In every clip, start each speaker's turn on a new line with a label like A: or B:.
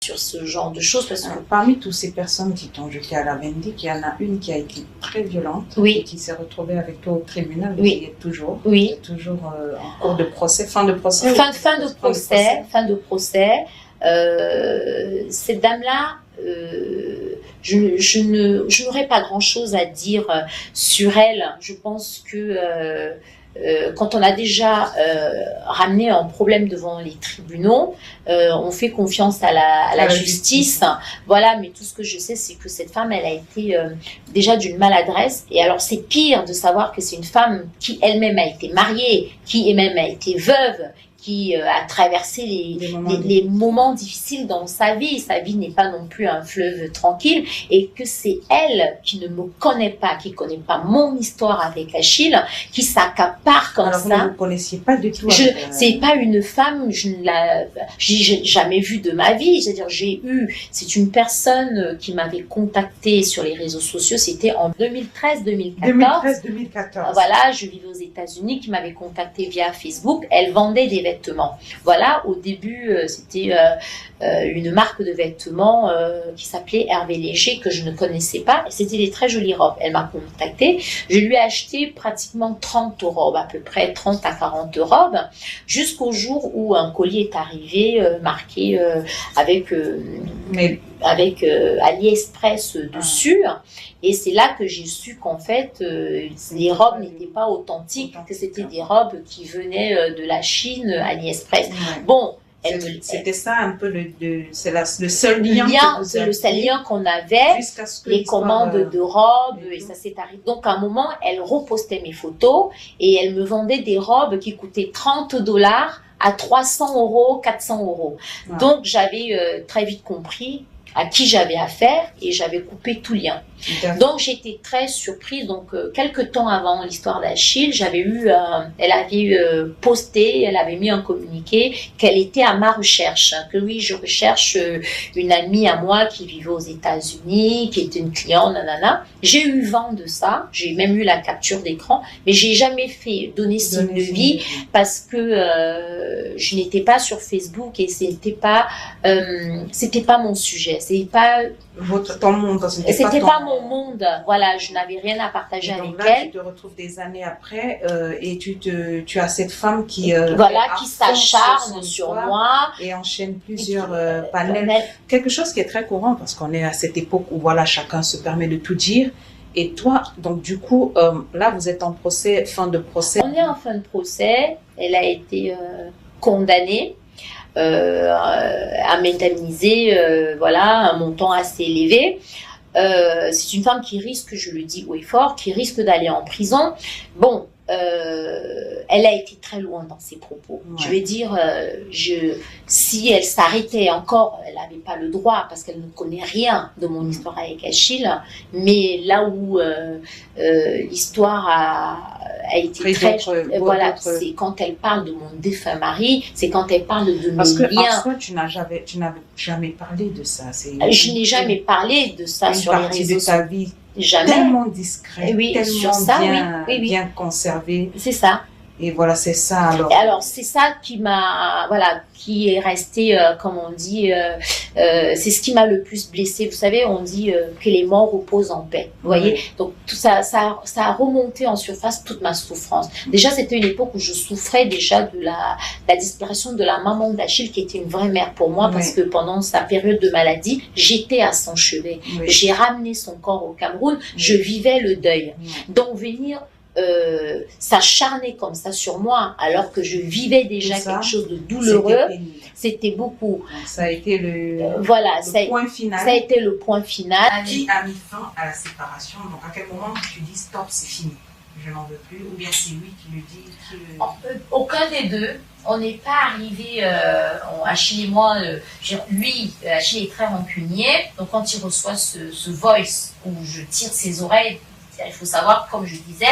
A: sur ce genre de choses parce que
B: parmi toutes ces personnes qui t'ont jeté à la vindicte, il y en a une qui a été très violente et qui s'est retrouvée avec toi au tribunal, qui est toujours, en cours de procès, fin de procès.
A: Fin de procès. Cette dame-là, je n'aurais pas grand-chose à dire sur elle. Je pense que quand on a déjà ramené un problème devant les tribunaux, on fait confiance à la justice. Voilà, mais tout ce que je sais, c'est que cette femme, elle a été déjà d'une maladresse. Et alors, c'est pire de savoir que c'est une femme qui elle-même a été mariée, qui elle-même a été veuve, qui a traversé les moments difficiles dans sa vie. Sa vie n'est pas non plus un fleuve tranquille, et que c'est elle qui ne me connaît pas, qui ne connaît pas mon histoire avec Achille, qui s'accapare comme ça.
B: Alors, vous ne le connaissiez pas du tout.
A: C'est pas une femme, j'ai jamais vue de ma vie. C'est-à-dire, c'est une personne qui m'avait contactée sur les réseaux sociaux, c'était en 2013-2014.
B: 2013-2014.
A: Voilà, je vivais aux États-Unis, qui m'avait contactée via Facebook. Elle vendait des vêtements. Voilà, au début, c'était une marque de vêtements qui s'appelait Hervé Léger, que je ne connaissais pas. Et c'était des très jolies robes. Elle m'a contactée. Je lui ai acheté pratiquement 30 robes, à peu près 30 à 40 robes, jusqu'au jour où un colis est arrivé marqué avec AliExpress dessus. Et c'est là que j'ai su qu'en fait, les robes n'étaient pas authentiques, que c'était des robes qui venaient de la Chine, AliExpress. Bon,
B: c'était ça un peu le seul lien
A: qu'on avait, les commandes de robes, et ça s'est arrivé. Donc à un moment, elle repostait mes photos et elle me vendait des robes qui coûtaient $30 à 300 €, 400 €. Ouais. Donc j'avais très vite compris à qui j'avais affaire et j'avais coupé tout lien. Donc j'étais très surprise. Donc quelques temps avant l'histoire d'Achille, elle avait posté, elle avait mis un communiqué qu'elle était à ma recherche, que oui, je recherche une amie à moi qui vivait aux États-Unis, qui était une cliente, nanana. J'ai eu vent de ça, j'ai même eu la capture d'écran, mais j'ai jamais donné signe de vie parce que je n'étais pas sur Facebook et c'était pas mon sujet, c'était pas
B: ton monde,
A: c'était pas mon monde. Voilà, je n'avais rien à partager avec elle.
B: Tu te retrouves des années après et tu as cette femme qui
A: qui s'acharne sur moi
B: et enchaîne plusieurs panels. Quelque chose qui est très courant parce qu'on est à cette époque où voilà, chacun se permet de tout dire. Et toi, donc du coup, là vous êtes en procès, fin de procès.
A: On est en fin de procès. Elle a été condamnée à m'indemniser, un montant assez élevé. C'est une femme qui risque, je le dis haut et fort, qui risque d'aller en prison. Bon, elle a été très loin dans ses propos. Ouais. Je vais dire, si elle s'arrêtait encore, elle n'avait pas le droit parce qu'elle ne connaît rien de mon histoire avec Achille. Mais là où l'histoire a été très... c'est quand elle parle de mon défunt mari, c'est quand elle parle de mes liens.
B: Parce que en soi, tu n'avais jamais parlé de ça.
A: Je n'ai jamais parlé de ça sur les réseaux sociaux.
B: De ta vie.
A: Jamais.
B: Tellement discret, tellement
A: sur ça,
B: bien conservé.
A: C'est ça.
B: Et voilà, c'est ça alors.
A: Et alors, c'est ça qui est resté, comme on dit, c'est ce qui m'a le plus blessée. Vous savez, on dit que les morts reposent en paix. Vous voyez? Donc, tout ça a remonté en surface toute ma souffrance. Déjà, c'était une époque où je souffrais déjà de la disparition de la maman d'Achille, qui était une vraie mère pour moi, parce que pendant sa période de maladie, j'étais à son chevet. J'ai ramené son corps au Cameroun, je vivais le deuil. Donc, venir s'acharner comme ça sur moi alors que je vivais déjà quelque chose de douloureux, c'était beaucoup.
B: Donc, ça a été le point final.
A: Ça a été le point final.
B: Qui a mis fin à la séparation? Donc à quel moment tu dis stop, c'est fini, je n'en veux plus, ou bien c'est lui qui le dit?
A: Aucun des deux. On n'est pas arrivé, Achille et moi, Achille est très rancunier, donc quand il reçoit ce voice où je tire ses oreilles, il faut savoir, comme je disais,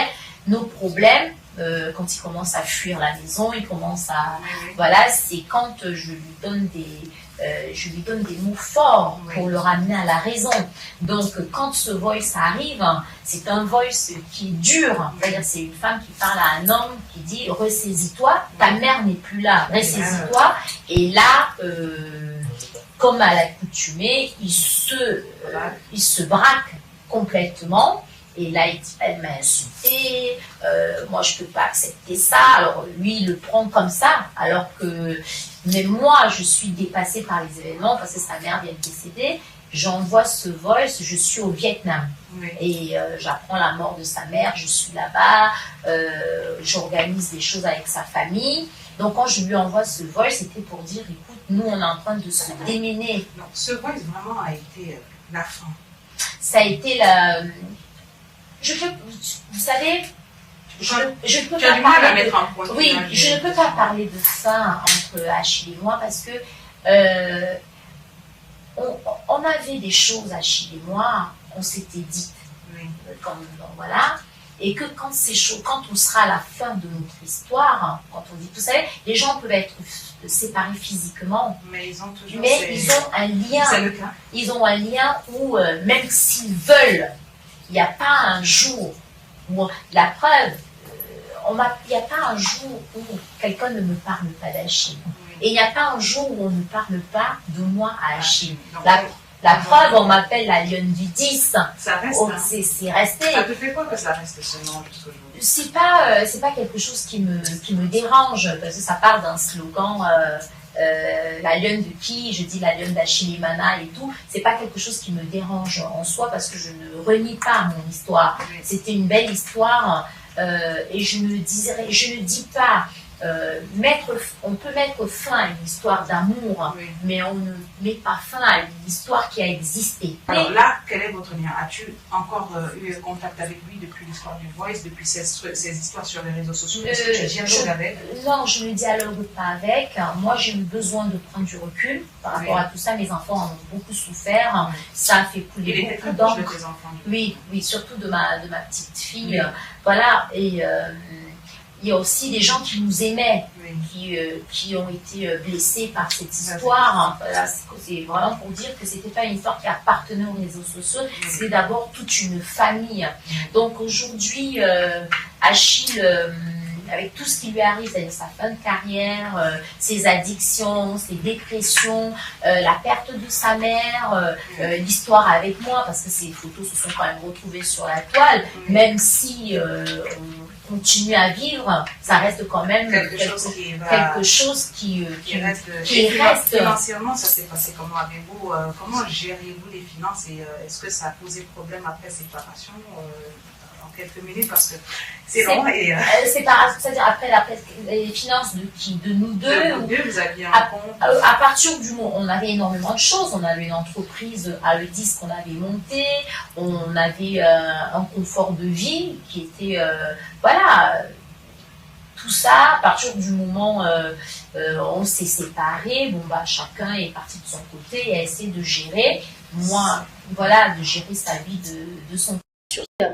A: nos problèmes, quand il commence à fuir la maison, il commence à... Voilà, c'est quand je lui donne des mots forts pour le ramener à la raison. Donc, quand ce voice arrive, c'est un voice qui est dur. C'est-à-dire, c'est une femme qui parle à un homme qui dit « Ressaisis-toi, ta mère n'est plus là, ressaisis-toi. » Et là... comme à l'accoutumée, il se braque complètement. Et là, elle m'a insulté, moi je peux pas accepter ça. Alors lui, il le prend comme ça, alors que même moi, je suis dépassée par les événements parce que sa mère vient de décéder. J'envoie ce voice, je suis au Vietnam. Oui. Et j'apprends la mort de sa mère, je suis là-bas, j'organise des choses avec sa famille. Donc quand je lui envoie ce voice, c'était pour dire, écoute, nous on est en train de se démener.
B: Donc ce voice vraiment a été la fin.
A: Ça a été la... vous savez, je ne peux pas parler de... Oui, je ne peux pas parler de ça entre Achille et moi parce que on avait des choses, Achille et moi, on s'était dites, oui. Voilà, et que quand on sera à la fin de notre histoire, quand on dit, vous savez, les gens peuvent être séparés physiquement,
B: mais ils ont toujours
A: ils ont un lien.
B: C'est le cas.
A: Ils ont un lien où, même s'ils veulent, il n'y a pas un jour où, la preuve, il n'y a pas un jour où quelqu'un ne me parle pas d'Achille. Et il n'y a pas un jour où on ne parle pas de moi à Achille. La preuve, on m'appelle la lionne du 10.
B: Ça reste.
A: C'est resté.
B: Ça te fait quoi que ça reste ce nom jusqu'aujourd'hui?
A: C'est pas quelque chose qui me dérange, parce que ça part d'un slogan. La lionne de qui, je dis la lionne d'Achille Mana et tout, c'est pas quelque chose qui me dérange en soi parce que je ne renie pas mon histoire. C'était une belle histoire et je ne dis pas on peut mettre fin à une histoire d'amour, oui. Mais on ne met pas fin à une histoire qui a existé.
B: Alors là, quel est votre lien? As-tu encore eu contact avec lui depuis l'histoire du Voice, depuis ces histoires sur les réseaux sociaux? Est-ce que tu dialogues avec?
A: Non, je ne dialogue pas avec. Moi, j'ai eu besoin de prendre du recul par rapport à tout ça. Mes enfants en ont beaucoup souffert. Oui. Ça a fait couler beaucoup d'encre. Oui, surtout de ma petite fille. Oui. Voilà, et... il y a aussi des gens qui nous aimaient, oui. qui ont été blessés par cette histoire. Voilà, c'est vraiment pour dire que c'était pas une histoire qui appartenait aux réseaux sociaux, oui. C'était d'abord toute une famille. Oui. Donc aujourd'hui, Achille, avec tout ce qui lui arrive, c'est-à-dire sa fin de carrière, ses addictions, ses dépressions, la perte de sa mère, l'histoire avec moi, parce que ces photos se sont quand même retrouvées sur la toile, oui. Même si continue à vivre, ça reste quand même quelque chose qui reste.
B: Financièrement, ça s'est passé comment avec vous? Comment gérez-vous les finances et est-ce que ça a posé problème après séparation? En quelques minutes, parce que c'est long et...
A: c'est-à-dire après les finances de nous deux,
B: vous aviez un compte.
A: À partir du moment où on avait énormément de choses, on avait une entreprise à E10 qu'on avait montée, on avait un confort de vie qui était... voilà, tout ça, à partir du moment on s'est séparés, chacun est parti de son côté et a essayé de gérer, de gérer sa vie de son côté.